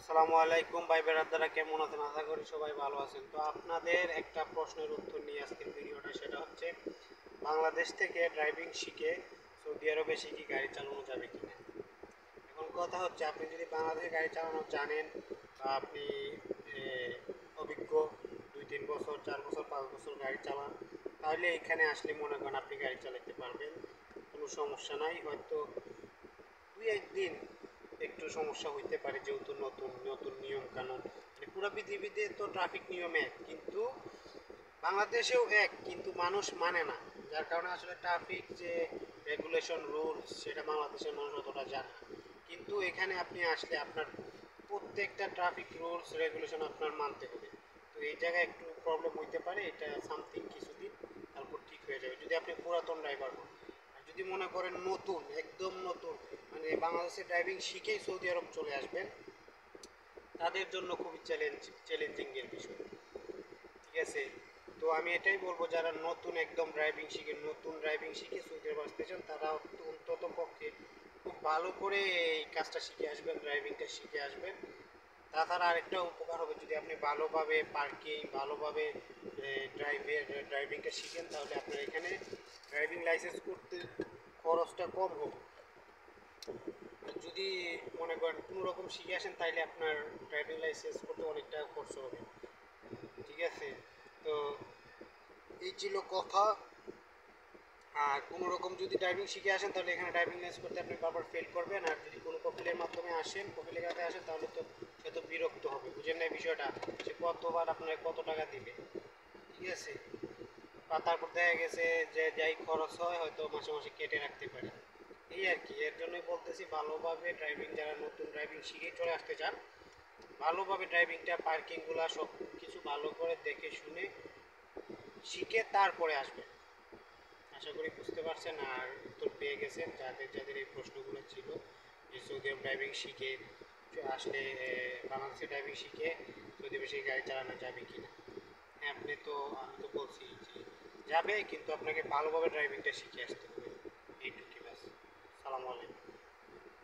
আসসালামু আলাইকুম ভাই বেরাদারা, কেমন আছেন? আশা করি সবাই ভালো আছেন। তো আপনাদের একটা প্রশ্নের উত্তর নিয়ে আজকের ভিডিওটা, সেটা হচ্ছে বাংলাদেশ থেকে ড্রাইভিং শিখে সৌদি আরবে শিখে গাড়ি চালানো যাবে কিনা। এখন কথা হচ্ছে, আপনি যদি বাংলাদেশে গাড়ি চালানো জানেন বা আপনি এ, অভিজ্ঞ 2-3 বছর 4 বছর 5 বছর গাড়ি চালান, তাহলে এখানে আসলে মনে করেন আপনি গাড়ি চালাতে পারবেন, কোনো সমস্যা নাই। হয়তো 2-1 দিন একটু সমস্যা হইতে পারে, যেহেতু নতুন নতুন নিয়ম কানুন, মানে পুরো পৃথিবীতে তো ট্রাফিক নিয়ম এক, কিন্তু বাংলাদেশেও এক, কিন্তু মানুষ মানে না। যার কারণে আসলে ট্রাফিক যে রেগুলেশন রুলস, সেটা বাংলাদেশের মানুষ অতটা জানে না। কিন্তু এখানে আপনি আসলে আপনার প্রত্যেকটা ট্রাফিক রুলস রেগুলেশন আপনার মানতে হবে। তো এই জায়গায় একটু প্রবলেম হইতে পারে, এটা সামথিং কিছুদিন, তারপর ঠিক হয়ে যাবে যদি আপনি পুরাতন ড্রাইভার হন। আর যদি মনে করেন নতুন, একদম নতুন, মানে বাংলাদেশে ড্রাইভিং শিখেই সৌদি আরব চলে আসবেন, তাদের জন্য খুবই চ্যালেঞ্জিংয়ের বিষয়। ঠিক আছে? তো আমি এটাই বলবো, যারা নতুন একদম ড্রাইভিং শিখে সৌদি আরব আসতে চান, তারা অন্তত পক্ষে খুব ভালো করে এই কাজটা শিখে আসবেন, ড্রাইভিংটা শিখে আসবেন। তাছাড়া আরেকটা উপকার হবে, যদি আপনি ভালোভাবে পার্কিং, ভালোভাবে ড্রাইভিংটা শিখেন, তাহলে আপনার এখানে ড্রাইভিং লাইসেন্স করতে খরচটা কম হবে। যদি মনে করেন কোনো রকম শিখে আসেন, তাইলে আপনার ড্রাইভিং লাইসেন্স করতে অনেক টাকা খরচ হবে। ঠিক আছে? তো এই ছিল কথা। আর কোনো রকম যদি ড্রাইভিং শিখে আসেন, তাহলে এখানে ড্রাইভিং লাইসেন্স করতে আপনি বারবার ফেল করবেন। আর যদি কোনো কপিলের মাধ্যমে আসেন, কপিলের কাছে আসেন, তাহলে তো সে তো বিরক্ত হবে, বুঝেন না বিষয়টা, সে কতবার আপনার কত টাকা দিবে। ঠিক আছে? বা তারপর দেখা গেছে যে যাই খরচ হয় হয়তো মাসে মাসে কেটে রাখতে পারে। এই আর কি, এর জন্যই বলতেছি ভালোভাবে ড্রাইভিং, যারা নতুন ড্রাইভিং শিখেই চলে আসতে চান, ভালোভাবে ড্রাইভিংটা পার্কিংগুলো সব কিছু ভালো করে দেখে শুনে শিখে তারপরে আসবেন। আশা করি বুঝতে পারছেন আর উত্তর পেয়ে গেছেন, যাদের যাদের এই প্রশ্নগুলো ছিল, যে সৌদি আরব ড্রাইভিং শিখে আসলে বাংলাদেশে ড্রাইভিং শিখে সৌদি বেশি গাড়ি চালানো যাবে কি না। হ্যাঁ, আমি তো বলছি যে যাবে, কিন্তু আপনাকে ভালোভাবে ড্রাইভিংটা শিখে আসতে হবে। এইটুকুই ব্যাস। সালামু আলাইকুম।